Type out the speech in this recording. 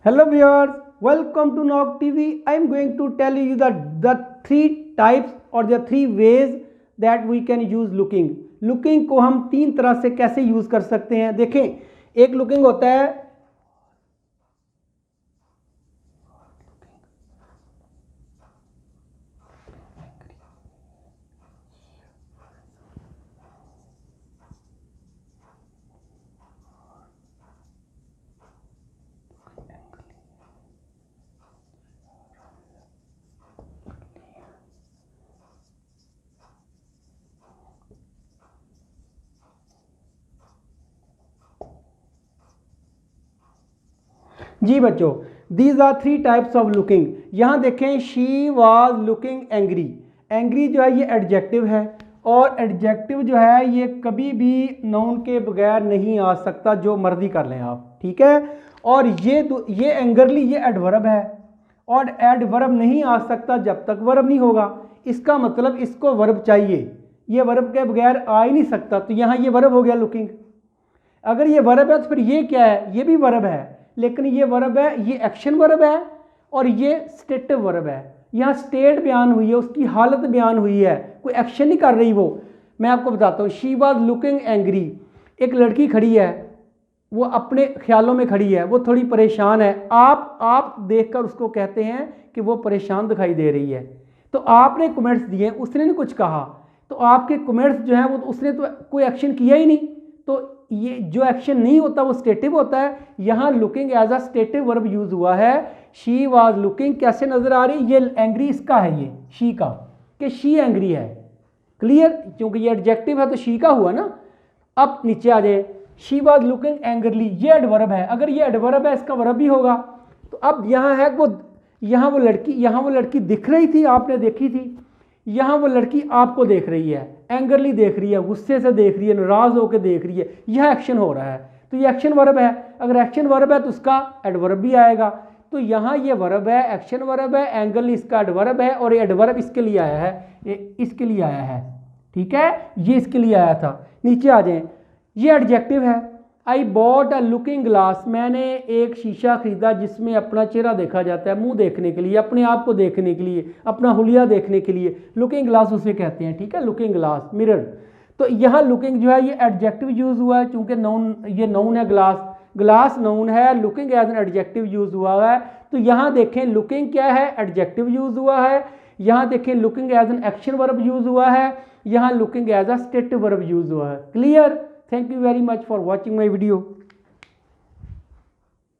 Hello viewers, welcome to Nok TV. I am going to tell you the three types or the three ways that we can use looking. Looking को हम तीन तरह से कैसे use कर सकते हैं. देखें, एक लुकिंग होता है जी बच्चों, these are three types of looking. यहाँ देखें, she was looking angry. Angry जो है ये एडजेक्टिव है और एडजेक्टिव जो है ये कभी भी नाउन के बगैर नहीं आ सकता, जो मर्जी कर लें आप, ठीक है. और ये एंगरली ये एडवर्ब है और एडवर्ब नहीं आ सकता जब तक वर्ब नहीं होगा. इसका मतलब इसको वर्ब चाहिए, ये वर्ब के बगैर आ ही नहीं सकता. तो यहाँ ये वर्ब हो गया लुकिंग. अगर ये वर्ब है तो फिर ये क्या है, ये भी वर्ब है, लेकिन ये वर्ब है, ये एक्शन वर्ब है और ये स्टेटिव वर्ब है. यहाँ स्टेट बयान हुई है, उसकी हालत बयान हुई है, कोई एक्शन नहीं कर रही वो. मैं आपको बताता हूँ, शी वाज लुकिंग एंग्री. एक लड़की खड़ी है, वो अपने ख्यालों में खड़ी है, वो थोड़ी परेशान है. आप देखकर उसको कहते हैं कि वो परेशान दिखाई दे रही है. तो आपने कमेंट्स दिए, उसने नहीं कुछ कहा, तो आपके कमेंट्स जो हैं वो उसने तो कोई एक्शन किया ही नहीं. तो ये जो एक्शन नहीं होता वो स्टेटिव होता है. यहाँ looking as a stative verb use हुआ है. शी वाज लुकिंग कैसे नजर आ रही, ये एंग्री इसका है, ये शी का, कि शी एंग्री है. क्लियर, क्योंकि ये एडजेक्टिव है तो शी का हुआ ना. अब नीचे आ जाए, शी वाज लुकिंग एंग्रली, ये एडवर्ब है. अगर ये एडवर्ब है इसका वर्ब भी होगा. तो अब यहाँ है वो, यहाँ वो लड़की दिख रही थी, आपने देखी थी. यहाँ वो लड़की आपको देख रही है, एंगरली देख रही है, गुस्से से देख रही है, नाराज होकर देख रही है. यह एक्शन हो रहा है, तो ये एक्शन वर्ब है. अगर एक्शन वर्ब है तो उसका एडवर्ब भी आएगा. तो यहाँ ये वर्ब है, एक्शन वर्ब है, एंगरली इसका एडवर्ब है और ये एडवर्ब इसके लिए आया है, इसके लिए आया है, ठीक है, ये इसके लिए आया था. नीचे आ जाए, ये एडजेक्टिव है. I bought a looking glass, मैंने एक शीशा खरीदा जिसमें अपना चेहरा देखा जाता है, मुंह देखने के लिए, अपने आप को देखने के लिए, अपना हुलिया देखने के लिए. लुकिंग ग्लास उसे कहते हैं, ठीक है, लुकिंग ग्लास, मिरर. तो यहाँ लुकिंग जो है ये एडजेक्टिव यूज हुआ है, चूंकि नाउन, ये नाउन है, ग्लास नाउन है, looking as an adjective use हुआ है. तो यहाँ देखें लुकिंग क्या है, एडजेक्टिव यूज हुआ है. यहाँ देखें looking as an action verb use हुआ है. यहाँ looking as a stative verb use हुआ है. Clear. Thank you very much for watching my video.